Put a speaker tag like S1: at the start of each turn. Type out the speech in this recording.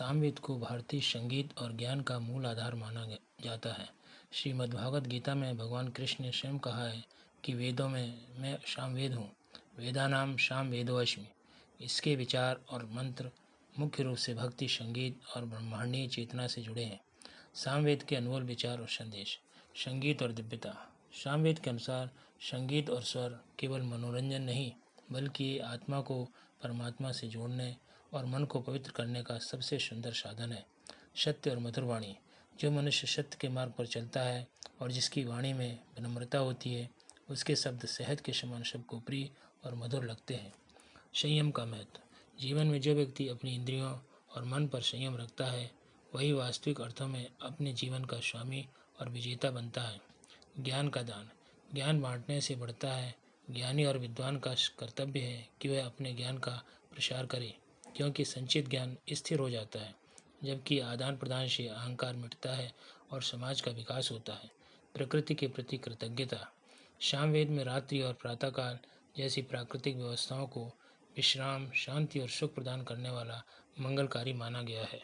S1: सामवेद को भारतीय संगीत और ज्ञान का मूल आधार माना जाता है। श्रीमद्भागवत गीता में भगवान कृष्ण ने स्वयं कहा है कि वेदों में मैं सामवेद हूँ, वेदानाम सामवेदोऽस्मि। इसके विचार और मंत्र मुख्य रूप से भक्ति, संगीत और ब्रह्मांडीय चेतना से जुड़े हैं। सामवेद के अनमोल विचार और संदेश। संगीत और दिव्यता। सामवेद के अनुसार संगीत और स्वर केवल मनोरंजन नहीं, बल्कि ये आत्मा को परमात्मा से जोड़ने और मन को पवित्र करने का सबसे सुंदर साधन है। सत्य और मधुर वाणी। जो मनुष्य सत्य के मार्ग पर चलता है और जिसकी वाणी में विनम्रता होती है, उसके शब्द शहद के समान सबको प्रिय और मधुर लगते हैं। संयम का महत्व। जीवन में जो व्यक्ति अपनी इंद्रियों और मन पर संयम रखता है, वही वास्तविक अर्थों में अपने जीवन का स्वामी और विजेता बनता है। ज्ञान का दान। ज्ञान बांटने से बढ़ता है। ज्ञानी और विद्वान का कर्तव्य है कि वह अपने ज्ञान का प्रसार करे, क्योंकि संचित ज्ञान स्थिर हो जाता है, जबकि आदान प्रदान से अहंकार मिटता है और समाज का विकास होता है। प्रकृति के प्रति कृतज्ञता। सामवेद में रात्रि और प्रातःकाल जैसी प्राकृतिक व्यवस्थाओं को विश्राम, शांति और सुख प्रदान करने वाला मंगलकारी माना गया है।